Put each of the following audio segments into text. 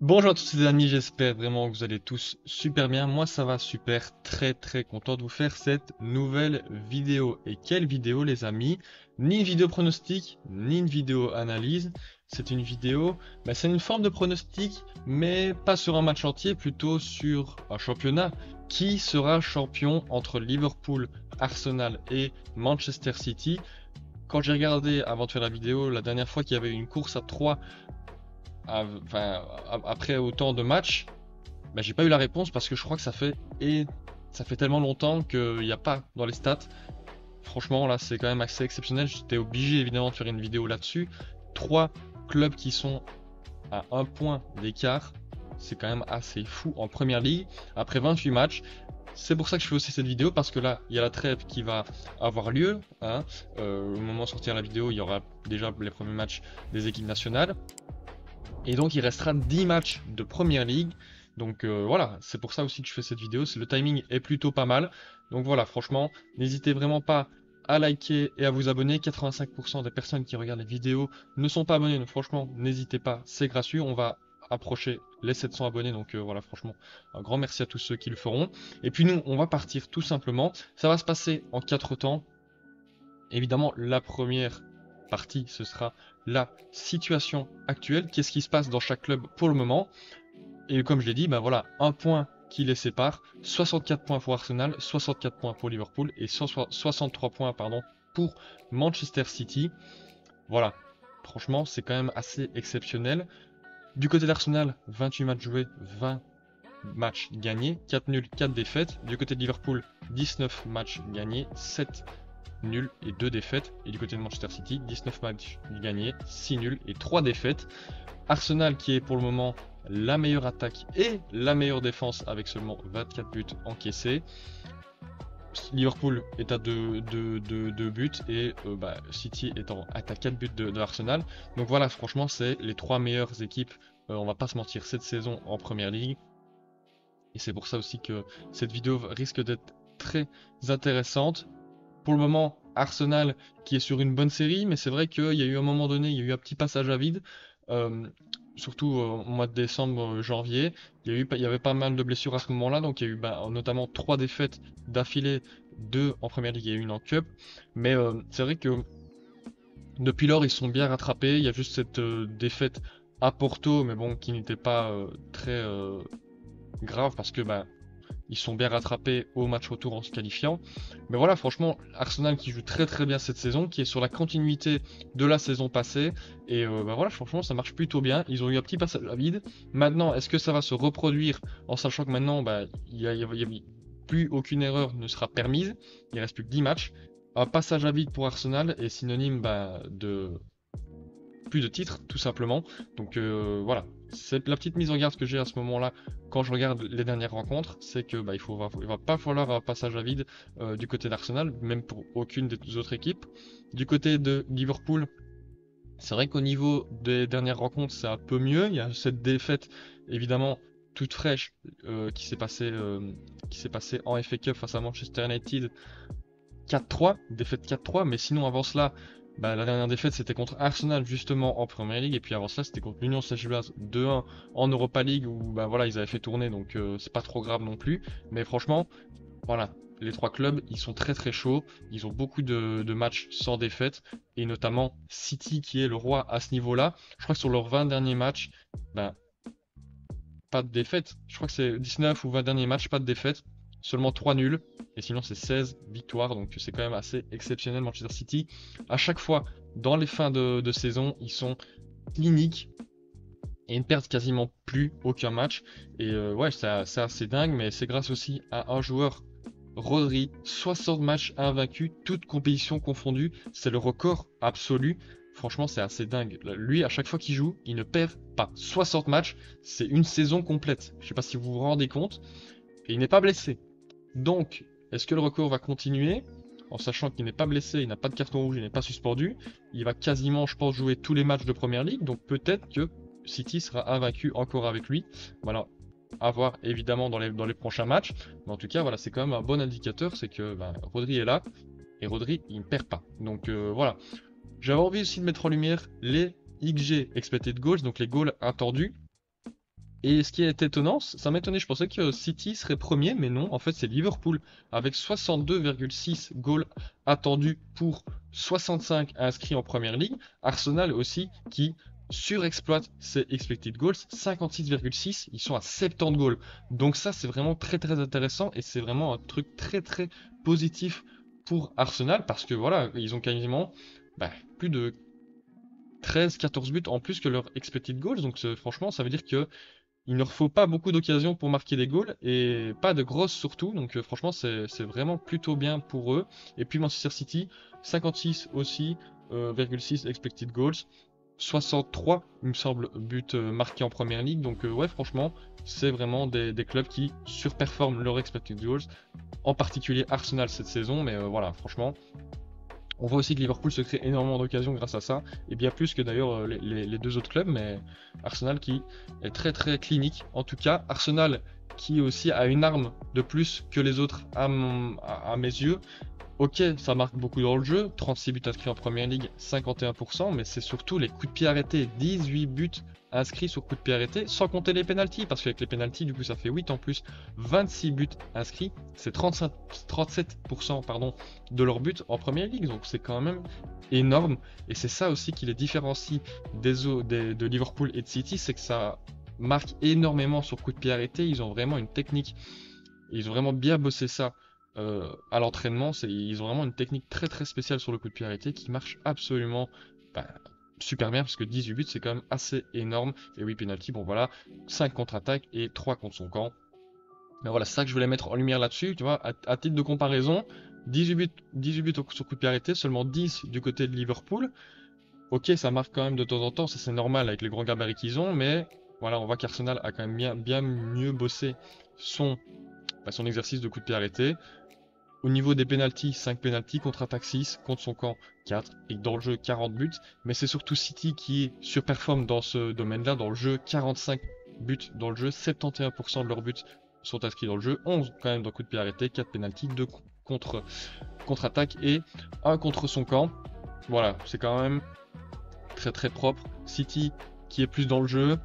Bonjour à tous les amis, j'espère vraiment que vous allez tous super bien. Moi ça va super, très content de vous faire cette nouvelle vidéo. Et quelle vidéo les amis? Ni une vidéo pronostic, ni une vidéo analyse. C'est une vidéo, c'est une forme de pronostic, mais pas sur un match entier, plutôt sur un championnat. Qui sera champion entre Liverpool, Arsenal et Manchester City? Quand j'ai regardé avant de faire la vidéo, la dernière fois qu'il y avait une course à 3 après autant de matchs, j'ai pas eu la réponse parce que je crois que ça fait tellement longtemps qu'il n'y a pas dans les stats. Franchement, là, c'est quand même assez exceptionnel. J'étais obligé évidemment de faire une vidéo là-dessus. Trois clubs qui sont à un point d'écart, c'est quand même assez fou en première ligue après 28 matchs. C'est pour ça que je fais aussi cette vidéo parce que là, il y a la trêve qui va avoir lieu, hein. Au moment de sortir la vidéo, il y aura déjà les premiers matchs des équipes nationales. Et donc il restera 10 matchs de première ligue. Donc voilà, c'est pour ça aussi que je fais cette vidéo. Le timing est plutôt pas mal. Donc voilà, franchement, n'hésitez vraiment pas à liker et à vous abonner. 85% des personnes qui regardent les vidéos ne sont pas abonnées. Donc franchement, n'hésitez pas, c'est gratuit. On va approcher les 700 abonnés. Donc voilà, franchement, un grand merci à tous ceux qui le feront. Et puis nous, on va partir tout simplement. Ça va se passer en 4 temps. Évidemment, la première partie, ce sera la situation actuelle, qu'est-ce qui se passe dans chaque club pour le moment. Et comme je l'ai dit, voilà, un point qui les sépare, 64 points pour Arsenal, 64 points pour Liverpool et 63 points pardon, pour Manchester City. Voilà, franchement, c'est quand même assez exceptionnel. Du côté d'Arsenal, 28 matchs joués, 20 matchs gagnés, 4 nuls, 4 défaites. Du côté de Liverpool, 19 matchs gagnés, 7 nuls et 2 défaites. Et du côté de Manchester City, 19 matchs gagnés, 6 nuls et 3 défaites. Arsenal qui est pour le moment la meilleure attaque et la meilleure défense avec seulement 24 buts encaissés. Liverpool est à 2 buts et City est à 4 buts de Arsenal. Donc voilà, franchement, c'est les 3 meilleures équipes, on va pas se mentir, cette saison en Première Ligue. Et c'est pour ça aussi que cette vidéo risque d'être très intéressante. Pour le moment, Arsenal qui est sur une bonne série, mais c'est vrai qu'il y a eu un moment donné, il y a eu un petit passage à vide, euh, surtout au mois de décembre, janvier. Il y avait pas mal de blessures à ce moment-là, donc il y a eu notamment 3 défaites d'affilée, 2 en première ligue et une en cup. Mais c'est vrai que depuis lors, ils sont bien rattrapés. Il y a juste cette défaite à Porto, mais bon, qui n'était pas très grave parce que ils sont bien rattrapés au match retour en se qualifiant. Mais voilà, franchement, Arsenal qui joue très bien cette saison, qui est sur la continuité de la saison passée. Et voilà, franchement, ça marche plutôt bien. Ils ont eu un petit passage à vide. Maintenant, est-ce que ça va se reproduire en sachant que maintenant, plus aucune erreur ne sera permise. Il reste plus que 10 matchs. Un passage à vide pour Arsenal est synonyme de plus de titres, tout simplement. Donc voilà, c'est la petite mise en garde que j'ai à ce moment-là quand je regarde les dernières rencontres, c'est que il va pas falloir un passage à vide du côté d'Arsenal, même pour aucune des autres équipes. Du côté de Liverpool, c'est vrai qu'au niveau des dernières rencontres, c'est un peu mieux. Il y a cette défaite, évidemment, toute fraîche qui s'est passée en FA Cup face à Manchester United 4-3, défaite 4-3, mais sinon avant cela, la dernière défaite c'était contre Arsenal justement en Premier League, et puis avant cela c'était contre l'Union Saint-Gilloise 2-1 en Europa League où voilà ils avaient fait tourner, donc c'est pas trop grave non plus. Mais franchement, voilà, les trois clubs ils sont très chauds, ils ont beaucoup de matchs sans défaite, et notamment City qui est le roi à ce niveau-là. Je crois que sur leurs 20 derniers matchs, ben, pas de défaite. Je crois que c'est 19 ou 20 derniers matchs, pas de défaite. Seulement 3 nuls. Et sinon, c'est 16 victoires. Donc, c'est quand même assez exceptionnel. Manchester City, à chaque fois, dans les fins de saison, ils sont cliniques et ils ne perdent quasiment plus aucun match. Et ouais, c'est assez dingue. Mais c'est grâce aussi à un joueur, Rodri, 60 matchs invaincus, toutes compétitions confondues. C'est le record absolu. Franchement, c'est assez dingue. Lui, à chaque fois qu'il joue, il ne perd pas. 60 matchs, c'est une saison complète. Je sais pas si vous vous rendez compte. Et il n'est pas blessé. Donc, est-ce que le record va continuer? En sachant qu'il n'est pas blessé, il n'a pas de carton rouge, il n'est pas suspendu. Il va quasiment, je pense, jouer tous les matchs de Première Ligue. Donc peut-être que City sera invaincu encore avec lui. Voilà, à voir évidemment dans les prochains matchs. Mais en tout cas, voilà, c'est quand même un bon indicateur. C'est que Rodri est là. Et Rodri, il ne perd pas. Donc voilà. J'avais envie aussi de mettre en lumière les XG expected goals, donc les goals attendus. Et ce qui est étonnant, ça m'étonnait, je pensais que City serait premier, mais non, en fait c'est Liverpool, avec 62,6 goals attendus pour 65 inscrits en première ligue. Arsenal aussi qui surexploite ses expected goals, 56,6, ils sont à 70 goals. Donc ça c'est vraiment très très intéressant et c'est vraiment un truc très très positif pour Arsenal parce que voilà, ils ont quasiment plus de 13-14 buts en plus que leur expected goals. Donc franchement ça veut dire que il ne leur faut pas beaucoup d'occasions pour marquer des goals et pas de grosses surtout. Donc franchement, c'est vraiment plutôt bien pour eux. Et puis Manchester City, 56 aussi, 0,6 expected goals. 63, il me semble, buts marqués en première ligue. Donc ouais, franchement, c'est vraiment des clubs qui surperforment leur expected goals. En particulier Arsenal cette saison. Mais voilà, franchement, on voit aussi que Liverpool se crée énormément d'occasions grâce à ça, et bien plus que d'ailleurs les deux autres clubs, mais Arsenal qui est très très clinique. En tout cas, Arsenal qui aussi a une arme de plus que les autres à mes yeux. Ok, ça marque beaucoup dans le jeu, 36 buts inscrits en première ligue, 51%, mais c'est surtout les coups de pied arrêtés, 18 buts inscrits sur coups de pied arrêtés, sans compter les pénaltys, parce qu'avec les pénaltys, du coup, ça fait 8 en plus, 26 buts inscrits, c'est 37% pardon, de leurs buts en première ligue, donc c'est quand même énorme, et c'est ça aussi qui les différencie de Liverpool et de City, c'est que ça marque énormément sur coups de pied arrêtés, ils ont vraiment une technique, ils ont vraiment bien bossé ça à l'entraînement, ils ont vraiment une technique très très spéciale sur le coup de pied arrêté qui marche absolument bah, super bien parce que 18 buts c'est quand même assez énorme. Et oui, penalty, bon voilà, 5 contre-attaques et 3 contre son camp. Mais voilà, c'est ça que je voulais mettre en lumière là-dessus, tu vois, à titre de comparaison, 18 buts sur coup de pied arrêté, seulement 10 du côté de Liverpool. Ok, ça marque quand même de temps en temps, ça c'est normal avec les grands gabarits qu'ils ont, mais voilà, on voit qu'Arsenal a quand même bien mieux bossé son exercice de coup de pied arrêté. Au niveau des pénaltys, 5 pénaltys, contre-attaque 6, contre son camp 4, et dans le jeu 40 buts. Mais c'est surtout City qui surperforme dans ce domaine-là, dans le jeu, 45 buts dans le jeu, 71% de leurs buts sont inscrits dans le jeu, 11 quand même dans coup de pied arrêté, 4 pénaltys, 2 contre-attaque et 1 contre son camp. Voilà, c'est quand même très très propre. City qui est plus dans le jeu,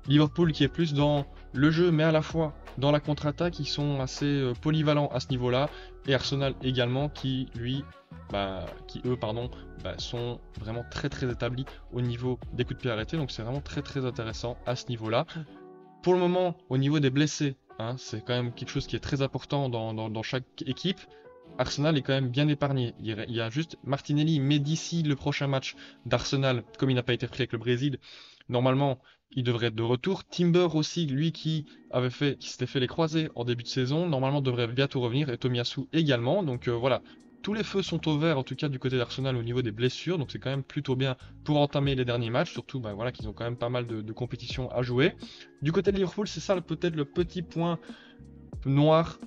Liverpool qui est plus dans le jeu, mais à la fois dans la contre-attaque, ils sont assez polyvalents à ce niveau-là. Et Arsenal également, qui eux, sont vraiment très très établis au niveau des coups de pied arrêtés. Donc c'est vraiment très très intéressant à ce niveau-là. Pour le moment, au niveau des blessés, hein, c'est quand même quelque chose qui est très important dans chaque équipe. Arsenal est quand même bien épargné. Il y a juste Martinelli, mais d'ici le prochain match d'Arsenal, comme il n'a pas été pris avec le Brésil, normalement, il devrait être de retour. Timber aussi, lui qui s'était fait les croisés en début de saison, normalement devrait bientôt revenir, et Tomiyasu également. Donc voilà, tous les feux sont au vert, en tout cas du côté d'Arsenal au niveau des blessures, donc c'est quand même plutôt bien pour entamer les derniers matchs, surtout voilà, qu'ils ont quand même pas mal de compétitions à jouer. Du côté de Liverpool, c'est ça peut-être le petit point noir,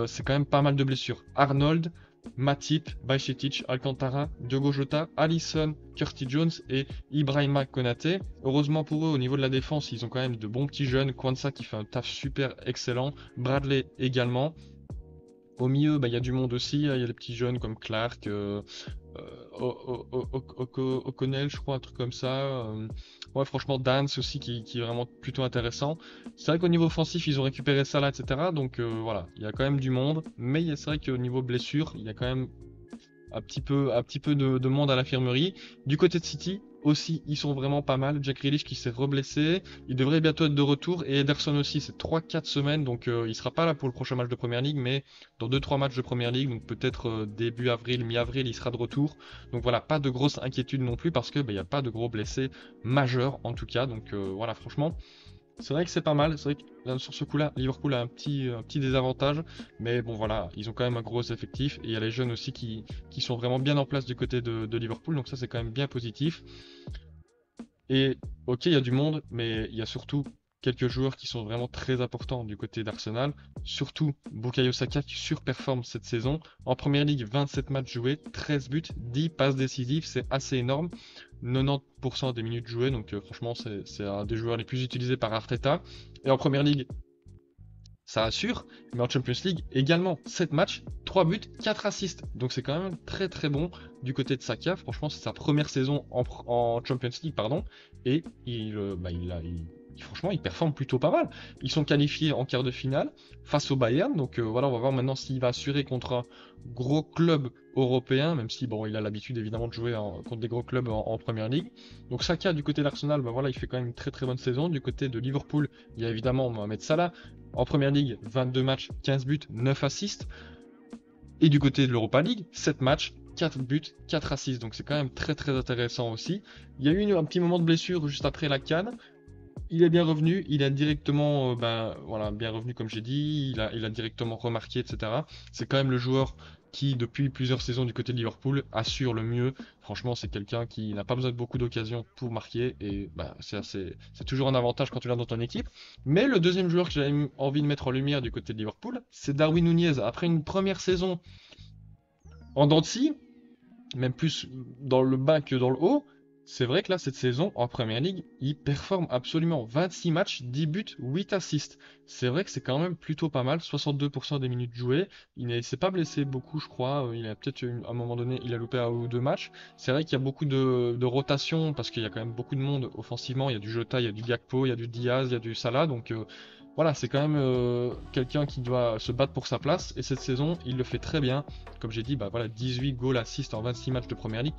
c'est quand même pas mal de blessures. Arnold, Matip, Bajcetic, Alcantara, Diogo Jota, Alisson, Curtis Jones et Ibrahima Konaté. Heureusement pour eux, au niveau de la défense, ils ont quand même de bons petits jeunes. Kwanzaa qui fait un taf super excellent. Bradley également. Au milieu, il y a du monde aussi. Il y a les petits jeunes comme Clark, O'Connell, je crois, un truc comme ça. Ouais, franchement, Dance aussi qui est vraiment plutôt intéressant. C'est vrai qu'au niveau offensif, ils ont récupéré Salah, etc. Donc voilà, il y a quand même du monde. Mais c'est vrai qu'au niveau blessure, il y a quand même un petit peu de monde à l'infirmerie. Du côté de City, aussi, ils sont vraiment pas mal. Jack Grealish qui s'est reblessé, il devrait bientôt être de retour. Et Ederson aussi, c'est 3-4 semaines, donc il sera pas là pour le prochain match de Première Ligue, mais dans 2-3 matchs de Première Ligue, donc peut-être début avril, mi-avril, il sera de retour. Donc voilà, pas de grosse inquiétude non plus, parce que il n'y a pas de gros blessés majeurs en tout cas. Donc voilà, franchement, c'est vrai que c'est pas mal. C'est vrai que là, sur ce coup-là, Liverpool a un petit désavantage. Mais bon, voilà, ils ont quand même un gros effectif. Et il y a les jeunes aussi qui sont vraiment bien en place du côté de Liverpool. Donc ça, c'est quand même bien positif. Et ok, il y a du monde, mais il y a surtout quelques joueurs qui sont vraiment très importants du côté d'Arsenal. Surtout Bukayo Saka qui surperforme cette saison. En première ligue, 27 matchs joués, 13 buts, 10 passes décisives, c'est assez énorme. 90% des minutes jouées, donc franchement, c'est un des joueurs les plus utilisés par Arteta. Et en première ligue, ça assure, mais en Champions League également, 7 matchs, 3 buts, 4 assists. Donc c'est quand même très très bon du côté de Saka. Franchement, c'est sa première saison en Champions League, pardon. Et franchement, ils performent plutôt pas mal. Ils sont qualifiés en quart de finale face au Bayern. Donc voilà, on va voir maintenant s'il va assurer contre un gros club européen, même si bon, il a l'habitude évidemment de jouer contre des gros clubs en Première Ligue. Donc Saka du côté d'Arsenal, bah voilà, il fait quand même une très très bonne saison. Du côté de Liverpool, il y a évidemment Mohamed Salah. En Première Ligue, 22 matchs, 15 buts, 9 assists. Et du côté de l'Europa League, 7 matchs, 4 buts, 4 assists. Donc c'est quand même très très intéressant aussi. Il y a eu un petit moment de blessure juste après la CAN. Il est bien revenu, il a directement, voilà, bien revenu comme j'ai dit, il a directement remarqué, etc. C'est quand même le joueur qui, depuis plusieurs saisons du côté de Liverpool, assure le mieux. Franchement, c'est quelqu'un qui n'a pas besoin de beaucoup d'occasions pour marquer, et c'est toujours un avantage quand tu l'as dans ton équipe. Mais le deuxième joueur que j'avais envie de mettre en lumière du côté de Liverpool, c'est Darwin Nunez. Après une première saison en dents de scie, même plus dans le bas que dans le haut, c'est vrai que là, cette saison, en Première Ligue, il performe absolument 26 matchs, 10 buts, 8 assists. C'est vrai que c'est quand même plutôt pas mal, 62% des minutes jouées. Il ne s'est pas blessé beaucoup, je crois. Il a peut-être, à un moment donné, il a loupé un ou deux matchs. C'est vrai qu'il y a beaucoup de rotation, parce qu'il y a quand même beaucoup de monde offensivement. Il y a du Jota, il y a du Gakpo, il y a du Diaz, il y a du Salah. Donc voilà, c'est quand même quelqu'un qui doit se battre pour sa place. Et cette saison, il le fait très bien. Comme j'ai dit, bah voilà, 18 goals assists en 26 matchs de Première Ligue.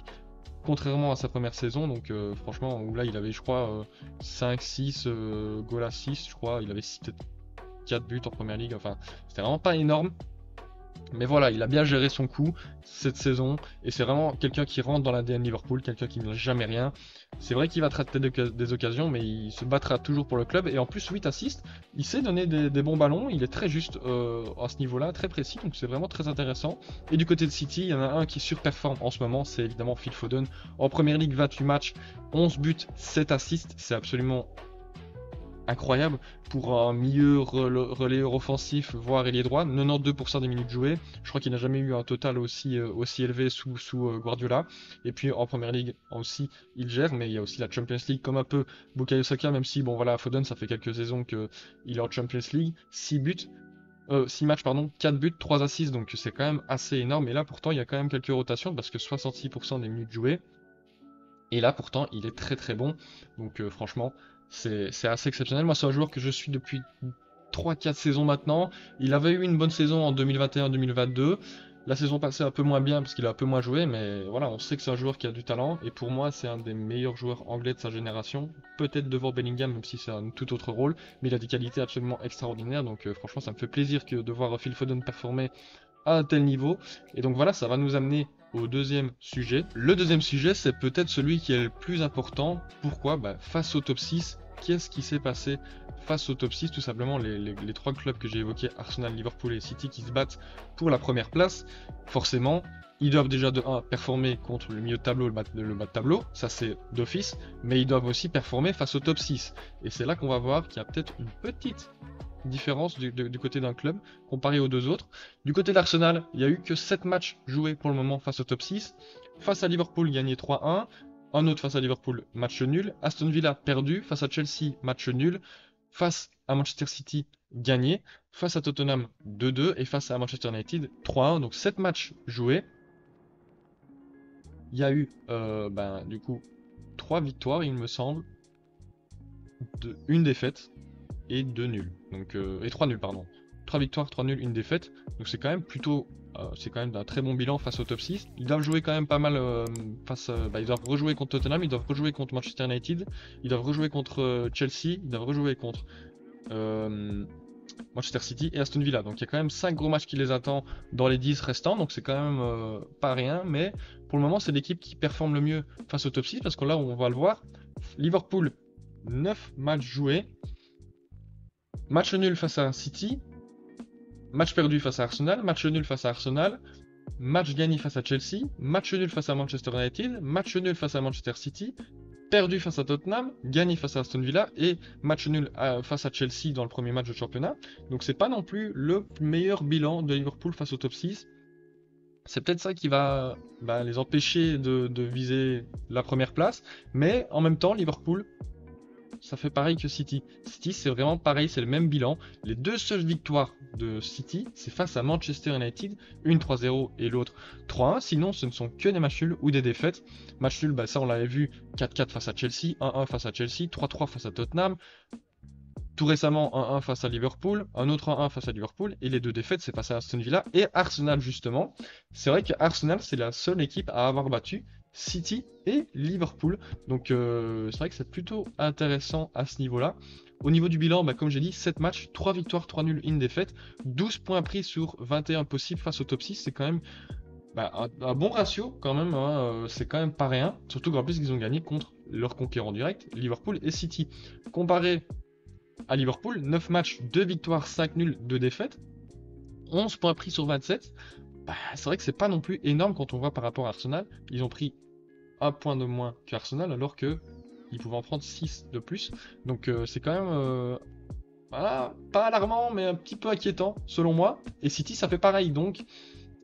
Contrairement à sa première saison, donc franchement, où là il avait, je crois, 5-6 goals assists, je crois, il avait 4 buts en Première Ligue, enfin, c'était vraiment pas énorme. Mais voilà, il a bien géré son coup cette saison, et c'est vraiment quelqu'un qui rentre dans l'ADN Liverpool, quelqu'un qui ne lâche jamais rien. C'est vrai qu'il va traiter des occasions, mais il se battra toujours pour le club, et en plus 8 assists, il sait donner des bons ballons, il est très juste à ce niveau-là, très précis, donc c'est vraiment très intéressant. Et du côté de City, il y en a un qui surperforme en ce moment, c'est évidemment Phil Foden. En Première Ligue, 28 matchs, 11 buts, 7 assists, c'est absolument incroyable pour un milieu relayeur offensif, voire ailier droit. 92% des minutes jouées. Je crois qu'il n'a jamais eu un total aussi élevé sous Guardiola. Et puis en Première Ligue aussi, il gère, mais il y a aussi la Champions League, comme un peu Bukayo Saka, même si, bon voilà, Foden, ça fait quelques saisons qu'il est en Champions League. 6 buts. 6 matchs, pardon, 4 buts, 3 assists, donc c'est quand même assez énorme. Et là, pourtant, il y a quand même quelques rotations, parce que 66% des minutes jouées. Et là, pourtant, il est très très bon. Donc franchement, c'est assez exceptionnel. Moi, c'est un joueur que je suis depuis 3-4 saisons maintenant. Il avait eu une bonne saison en 2021-2022. La saison passée un peu moins bien parce qu'il a un peu moins joué, mais voilà, on sait que c'est un joueur qui a du talent. Et pour moi, c'est un des meilleurs joueurs anglais de sa génération. Peut-être devant Bellingham, même si c'est un tout autre rôle. Mais il a des qualités absolument extraordinaires. Donc franchement, ça me fait plaisir de voir Phil Foden performer à un tel niveau. Et donc voilà, ça va nous amener au deuxième sujet. Le deuxième sujet, c'est peut-être celui qui est le plus important. Pourquoi? Face au top 6, qu'est-ce qui s'est passé face au top 6? Tout simplement, les trois clubs que j'ai évoqués, Arsenal, Liverpool et City, qui se battent pour la première place. Forcément, ils doivent déjà de 1 performer contre le milieu de tableau, le bas de tableau, ça c'est d'office, mais ils doivent aussi performer face au top 6. Et c'est là qu'on va voir qu'il y a peut-être une petite différence du côté d'un club comparé aux deux autres. Du côté d'Arsenal, il n'y a eu que 7 matchs joués pour le moment face au top 6. Face à Liverpool, gagné 3-1. Un autre face à Liverpool, match nul. Aston Villa, perdu. Face à Chelsea, match nul. Face à Manchester City, gagné. Face à Tottenham, 2-2. Et face à Manchester United, 3-1. Donc 7 matchs joués. Il y a eu, du coup, 3 victoires, il me semble. Une défaite et 2 nuls. Donc, et 3 nuls, pardon. 3 victoires, 3 nuls, une défaite. Donc c'est quand même plutôt. C'est quand même un très bon bilan face au top 6. Ils doivent jouer quand même pas mal ils doivent rejouer contre Tottenham, ils doivent rejouer contre Manchester United, ils doivent rejouer contre Chelsea, ils doivent rejouer contre Manchester City et Aston Villa. Donc il y a quand même 5 gros matchs qui les attendent dans les 10 restants. Donc c'est quand même pas rien. Mais pour le moment, c'est l'équipe qui performe le mieux face au top 6. Parce que là, on va le voir. Liverpool, 9 matchs joués. Match nul face à City, match perdu face à Arsenal, match nul face à Arsenal, match gagné face à Chelsea, match nul face à Manchester United, match nul face à Manchester City, perdu face à Tottenham, gagné face à Aston Villa et match nul face à Chelsea dans le premier match de championnat. Donc c'est pas non plus le meilleur bilan de Liverpool face au top 6. C'est peut-être ça qui va les empêcher de viser la première place, mais en même temps Liverpool, ça fait pareil que City. City, c'est vraiment pareil, c'est le même bilan. Les deux seules victoires de City, c'est face à Manchester United, une 3-0 et l'autre 3-1. Sinon, ce ne sont que des matchs nuls ou des défaites. Match nul, ça on l'avait vu, 4-4 face à Chelsea, 1-1 face à Chelsea, 3-3 face à Tottenham, Tout récemment, 1-1 face à Liverpool, un autre 1-1 face à Liverpool, et les deux défaites, c'est face à Aston Villa et Arsenal, justement. C'est vrai que Arsenal, c'est la seule équipe à avoir battu City et Liverpool. Donc, c'est vrai que c'est plutôt intéressant à ce niveau-là. Au niveau du bilan, bah, comme j'ai dit, 7 matchs, 3 victoires, 3 nuls, une défaite, 12 points pris sur 21 possibles face au top 6, c'est quand même bah, un bon ratio quand même, hein, c'est quand même pas rien, surtout qu'en plus ils ont gagné contre leurs concurrents directs, Liverpool et City. Comparé à Liverpool, 9 matchs, 2 victoires, 5 nuls, 2 défaites, 11 points pris sur 27, bah, c'est vrai que c'est pas non plus énorme quand on voit par rapport à Arsenal, ils ont pris un point de moins qu'Arsenal alors que ils pouvaient en prendre 6 de plus, donc c'est quand même voilà, pas alarmant mais un petit peu inquiétant selon moi, et City ça fait pareil, donc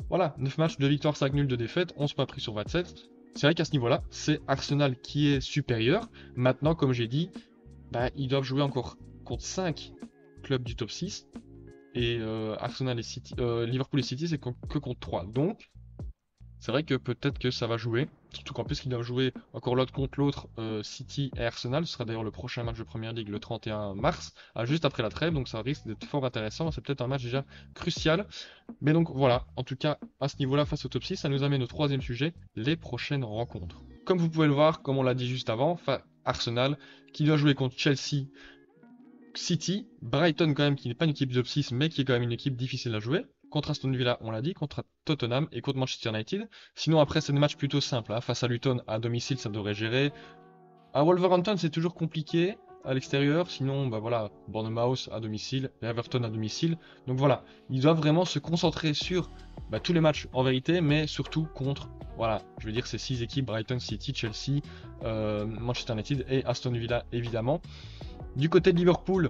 voilà, 9 matchs, 2 victoires, 5 nuls, 2 défaites, 11 points pris sur 27. C'est vrai qu'à ce niveau-là, c'est Arsenal qui est supérieur. Maintenant, comme j'ai dit, bah, ils doivent jouer encore contre 5 clubs du top 6. Et Arsenal et City, Liverpool et City, c'est que contre 3. Donc, c'est vrai que peut-être que ça va jouer. Surtout qu'en plus, ils doivent jouer encore l'autre contre l'autre, City et Arsenal. Ce sera d'ailleurs le prochain match de Première Ligue le 31 mars, juste après la trêve. Donc ça risque d'être fort intéressant. C'est peut-être un match déjà crucial. Mais donc voilà, en tout cas, à ce niveau-là, face au top 6, ça nous amène au troisième sujet, les prochaines rencontres. Comme vous pouvez le voir, comme on l'a dit juste avant, Arsenal, qui doit jouer contre Chelsea, City, Brighton quand même, qui n'est pas une équipe du top 6, mais qui est quand même une équipe difficile à jouer. Contre Aston Villa, on l'a dit, contre Tottenham et contre Manchester United. Sinon, après, c'est des matchs plutôt simples. Hein. Face à Luton, à domicile, ça devrait gérer. À Wolverhampton, c'est toujours compliqué à l'extérieur. Sinon, bah voilà, Bournemouth à domicile, et Everton à domicile. Donc voilà, ils doivent vraiment se concentrer sur bah, tous les matchs en vérité, mais surtout contre, voilà, je veux dire ces 6 équipes, Brighton, City, Chelsea, Manchester United et Aston Villa, évidemment. Du côté de Liverpool,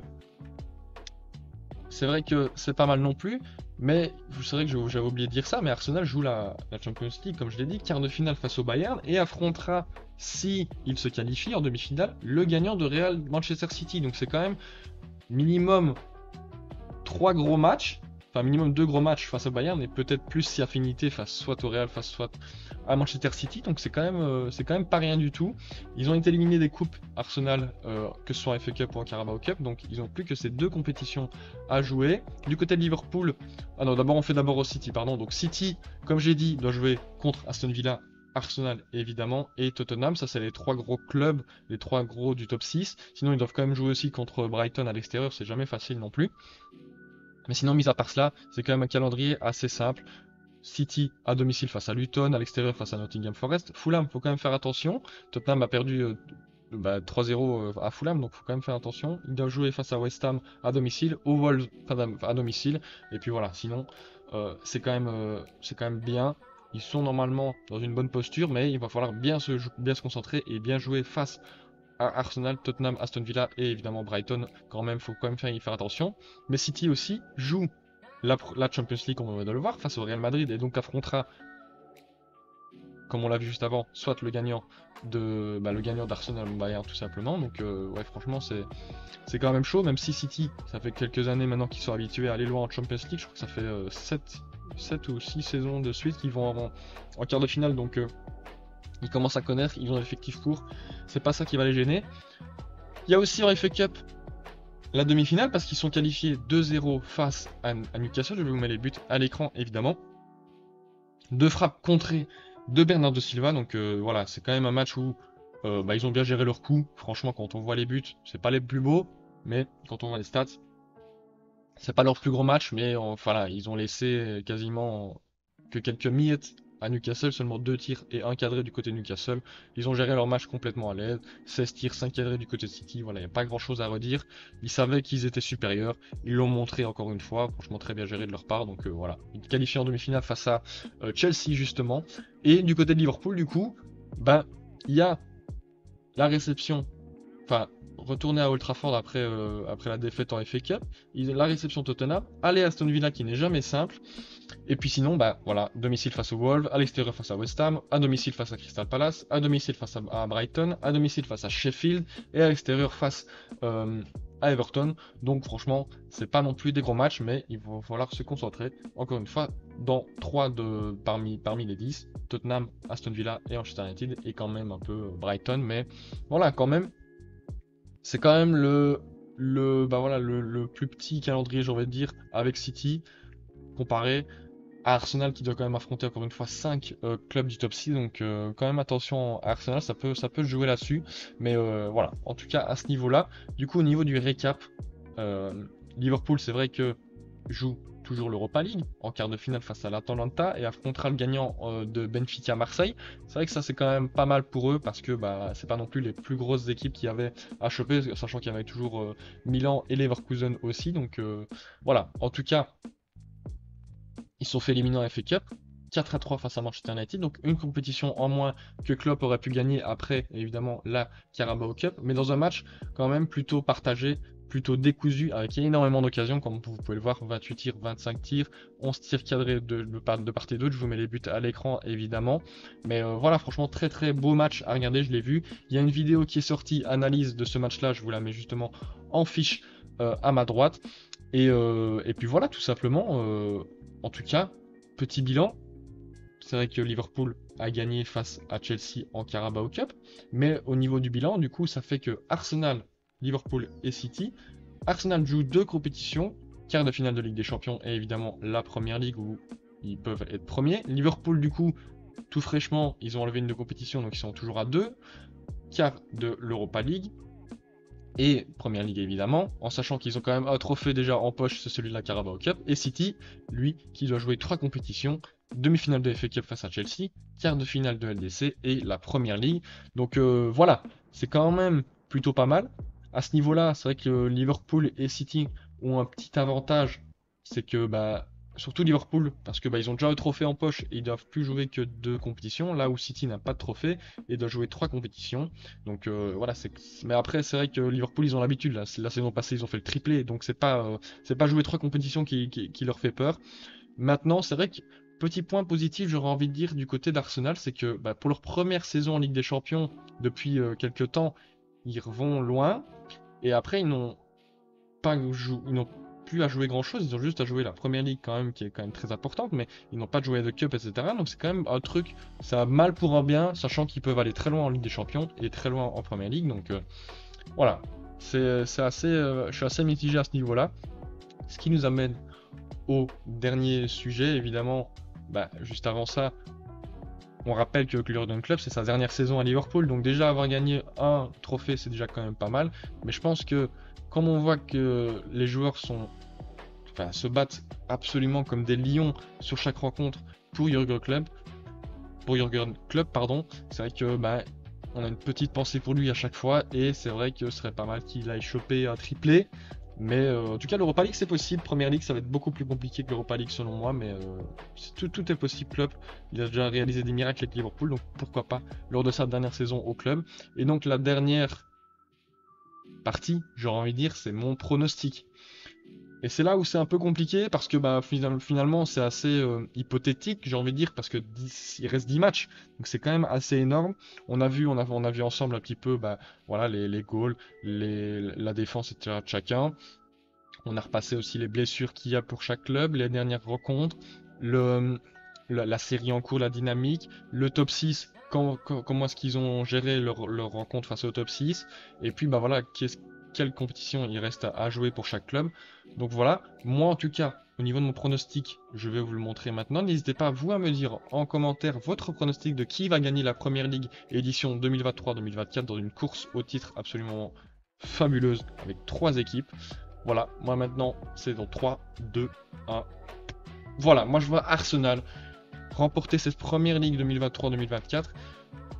c'est vrai que c'est pas mal non plus, mais c'est vrai que j'avais oublié de dire ça, mais Arsenal joue la Champions League, comme je l'ai dit, quart de finale face au Bayern, et affrontera, si il se qualifie en demi-finale, le gagnant de Real Manchester City. Donc c'est quand même minimum 3 gros matchs, enfin minimum 2 gros matchs face au Bayern, et peut-être plus si affinité face soit au Real, face soit à Manchester City, donc c'est quand même pas rien du tout. Ils ont été éliminés des coupes Arsenal, que ce soit en FA Cup ou en Carabao Cup, donc ils ont plus que ces 2 compétitions à jouer. Du côté de Liverpool, ah non, d'abord on fait d'abord au City, pardon. Donc City, comme j'ai dit, doit jouer contre Aston Villa, Arsenal évidemment, et Tottenham. Ça c'est les 3 gros clubs, les 3 gros du top 6. Sinon ils doivent quand même jouer aussi contre Brighton à l'extérieur, c'est jamais facile non plus. Mais sinon, mis à part cela, c'est quand même un calendrier assez simple. City à domicile face à Luton, à l'extérieur face à Nottingham Forest. Fulham, faut quand même faire attention. Tottenham a perdu 3-0 à Fulham, donc faut quand même faire attention. Ils doivent jouer face à West Ham à domicile, aux Wolves à domicile. Et puis voilà, sinon, c'est quand même bien. Ils sont normalement dans une bonne posture, mais il va falloir bien se concentrer et bien jouer face à Arsenal, Tottenham, Aston Villa et évidemment Brighton. Quand même, faut quand même y faire attention. Mais City aussi joue la Champions League, comme on va de le voir, face au Real Madrid, et donc affrontera, comme on l'a vu juste avant, soit le gagnant d'Arsenal ou Bayern tout simplement. Donc ouais, franchement c'est quand même chaud, même si City, ça fait quelques années maintenant qu'ils sont habitués à aller loin en Champions League. Je crois que ça fait 7 ou 6 saisons de suite qu'ils vont en quart de finale, donc ils commencent à connaître, ils ont l'effectif pour, c'est pas ça qui va les gêner. Il y a aussi en FA Cup la demi-finale, parce qu'ils sont qualifiés 2-0 face à Newcastle. Je vais vous mettre les buts à l'écran évidemment. 2 frappes contrées de Bernardo Silva, donc voilà, c'est quand même un match où ils ont bien géré leur coup. Franchement, quand on voit les buts, c'est pas les plus beaux, mais quand on voit les stats, c'est pas leur plus gros match, mais voilà, ils ont laissé quasiment que quelques miettes à Newcastle, seulement 2 tirs et 1 cadré du côté de Newcastle. Ils ont géré leur match complètement à l'aise, 16 tirs, 5 cadrés du côté de City, voilà, il n'y a pas grand chose à redire. Ils savaient qu'ils étaient supérieurs, ils l'ont montré encore une fois, franchement très bien géré de leur part, donc voilà. Ils qualifient en demi-finale face à Chelsea justement. Et du côté de Liverpool, du coup, il y a la réception, enfin, retourner à Old Trafford après la défaite en FA Cup, la réception Tottenham, aller à Aston Villa qui n'est jamais simple, et puis sinon, voilà, domicile face aux Wolves, à l'extérieur face à West Ham, à domicile face à Crystal Palace, à domicile face à Brighton, à domicile face à Sheffield, et à l'extérieur face à Everton. Donc franchement, c'est pas non plus des gros matchs, mais il va falloir se concentrer, encore une fois, dans 3 parmi les 10, Tottenham, Aston Villa et Manchester United, et quand même un peu Brighton, mais voilà, quand même, c'est quand même le plus petit calendrier, j'ai envie de dire, avec City, comparé à Arsenal qui doit quand même affronter encore une fois 5 clubs du top 6. Donc quand même attention à Arsenal, ça peut jouer là-dessus. Mais voilà, en tout cas à ce niveau-là. Du coup, au niveau du récap, euh, Liverpool, c'est vrai que joue toujours l'Europa League en quart de finale face à l'Atalanta et affrontera le gagnant de Benfica Marseille. C'est vrai que ça c'est quand même pas mal pour eux parce que bah, c'est pas non plus les plus grosses équipes qu'il y avait à choper, sachant qu'il y avait toujours Milan et Leverkusen aussi. Donc voilà, en tout cas, ils se sont fait éliminer en FA Cup. 4-3 face à Manchester United, donc une compétition en moins que Klopp aurait pu gagner après, évidemment, la Carabao Cup, mais dans un match quand même plutôt partagé, plutôt décousu, avec énormément d'occasions, comme vous pouvez le voir, 28 tirs, 25 tirs, 11 tirs cadrés de part et d'autre, je vous mets les buts à l'écran, évidemment, mais voilà, franchement, très très beau match à regarder, je l'ai vu. Il y a une vidéo qui est sortie, analyse de ce match-là, je vous la mets justement en fiche à ma droite, et puis voilà, tout simplement, en tout cas, petit bilan. C'est vrai que Liverpool a gagné face à Chelsea en Carabao Cup, mais au niveau du bilan, du coup, ça fait que Arsenal, Liverpool et City, Arsenal joue 2 compétitions, quart de finale de Ligue des Champions et évidemment la Première Ligue où ils peuvent être premiers. Liverpool, du coup, tout fraîchement, ils ont enlevé une de compétition, donc ils sont toujours à 2, quart de l'Europa League et Première Ligue évidemment, en sachant qu'ils ont quand même un trophée déjà en poche, c'est celui de la Carabao Cup, et City, lui, qui doit jouer 3 compétitions, demi-finale de FA Cup face à Chelsea, quart de finale de LDC et la Première Ligue. Donc voilà, c'est quand même plutôt pas mal. À ce niveau-là, c'est vrai que Liverpool et City ont un petit avantage, c'est que bah surtout Liverpool, parce que bah, ils ont déjà un trophée en poche et ils doivent plus jouer que 2 compétitions, là où City n'a pas de trophée et doit jouer 3 compétitions. Donc voilà, mais après c'est vrai que Liverpool ils ont l'habitude, là, la saison passée ils ont fait le triplé, donc c'est pas jouer 3 compétitions qui leur fait peur. Maintenant, c'est vrai que petit point positif, j'aurais envie de dire du côté d'Arsenal, c'est que bah, pour leur première saison en Ligue des Champions depuis quelques temps, ils vont loin et après ils n'ont plus à jouer grand chose, ils ont juste à jouer la première ligue quand même, qui est quand même très importante, mais ils n'ont pas de jouer de cup, etc. Donc c'est quand même un truc, ça a mal pour un bien, sachant qu'ils peuvent aller très loin en Ligue des Champions et très loin en première ligue. Donc voilà, c'est assez, je suis assez mitigé à ce niveau-là. Ce qui nous amène au dernier sujet, évidemment, bah, juste avant ça, on rappelle que le Jurgen Klopp, c'est sa dernière saison à Liverpool, donc déjà avoir gagné un trophée, c'est déjà quand même pas mal. Mais je pense que, comme on voit que les joueurs se battent absolument comme des lions sur chaque rencontre pour Jurgen Klopp, pardon, c'est vrai que bah, on a une petite pensée pour lui à chaque fois, et c'est vrai que ce serait pas mal qu'il aille choper un triplé. Mais en tout cas, l'Europa League c'est possible. Première Ligue, ça va être beaucoup plus compliqué que l'Europa League selon moi, mais tout est possible. Klopp, il a déjà réalisé des miracles avec Liverpool, donc pourquoi pas lors de sa dernière saison au club. Et donc la dernière partie, j'aurais envie de dire, c'est mon pronostic. Et c'est là où c'est un peu compliqué parce que bah, finalement c'est assez hypothétique, j'ai envie de dire, parce que il reste 10 matchs, donc c'est quand même assez énorme. On a vu ensemble un petit peu bah, voilà, les goals, la défense, etc. de chacun. On a repassé aussi les blessures qu'il y a pour chaque club, les dernières rencontres, la série en cours, la dynamique, le top 6, comment est-ce qu'ils ont géré leur rencontre face au top 6, et puis bah voilà, quelle compétition il reste à jouer pour chaque club. Donc voilà, moi en tout cas, au niveau de mon pronostic, je vais vous le montrer maintenant. N'hésitez pas vous à me dire en commentaire votre pronostic de qui va gagner la Première Ligue édition 2023-2024 dans une course au titre absolument fabuleuse avec 3 équipes. Voilà, moi maintenant, c'est dans 3, 2, 1. Voilà, moi je vois Arsenal remporter cette première ligue 2023-2024.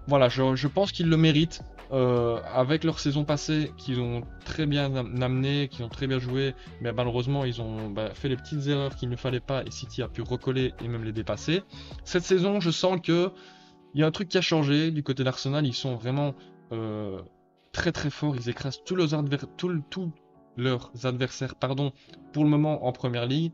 Voilà, je pense qu'ils le méritent. Avec leur saison passée, qu'ils ont très bien amené, qu'ils ont très bien joué, mais malheureusement ils ont fait les petites erreurs qu'il ne fallait pas et City a pu recoller et même les dépasser. Cette saison, je sens que il y a un truc qui a changé du côté d'Arsenal. Ils sont vraiment très très forts. Ils écrasent tous leurs adversaires, pour le moment en première ligue.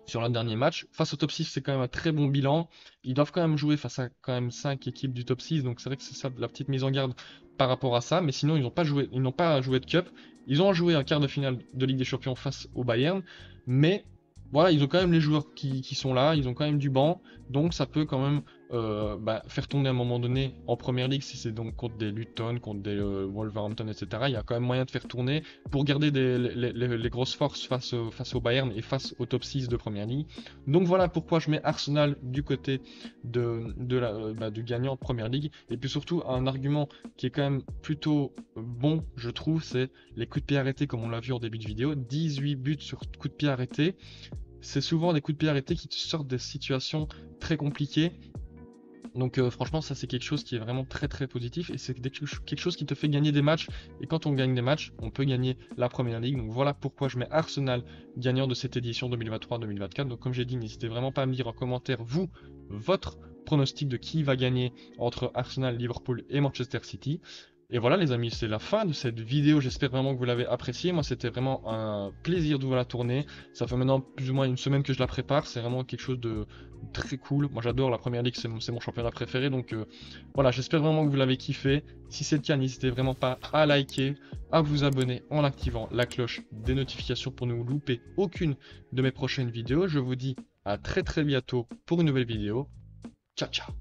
Sur le dernier match, face au top 6, c'est quand même un très bon bilan. Ils doivent quand même jouer face à quand même 5 équipes du top 6, donc c'est vrai que c'est ça la petite mise en garde par rapport à ça. Mais sinon, ils n'ont pas joué de cup. Ils ont joué un quart de finale de Ligue des Champions face au Bayern, mais voilà, ils ont quand même les joueurs qui sont là, ils ont quand même du banc, donc ça peut quand même faire tourner à un moment donné en première ligue, si c'est donc contre des Luton, contre des Wolverhampton, etc. Il y a quand même moyen de faire tourner pour garder les grosses forces face au Bayern et face au top 6 de première ligue. Donc voilà pourquoi je mets Arsenal du côté du gagnant de première ligue. Et puis surtout, un argument qui est quand même plutôt bon, je trouve, c'est les coups de pied arrêtés, comme on l'a vu en début de vidéo. 18 buts sur coups de pied arrêtés. C'est souvent des coups de pied arrêtés qui te sortent des situations très compliquées. Donc franchement, ça c'est quelque chose qui est vraiment très très positif et c'est quelque chose qui te fait gagner des matchs. Et quand on gagne des matchs, on peut gagner la première ligue. Donc voilà pourquoi je mets Arsenal gagnant de cette édition 2023-2024. Donc comme j'ai dit, n'hésitez vraiment pas à me dire en commentaire, vous, votre pronostic de qui va gagner entre Arsenal, Liverpool et Manchester City. Et voilà les amis, c'est la fin de cette vidéo, j'espère vraiment que vous l'avez appréciée. Moi c'était vraiment un plaisir de vous la tourner. Ça fait maintenant plus ou moins une semaine que je la prépare, c'est vraiment quelque chose de très cool. Moi j'adore la première ligue, c'est mon championnat préféré. Donc voilà, j'espère vraiment que vous l'avez kiffé. Si c'est le cas, n'hésitez vraiment pas à liker, à vous abonner en activant la cloche des notifications pour ne vous louper aucune de mes prochaines vidéos. Je vous dis à très très bientôt pour une nouvelle vidéo. Ciao ciao.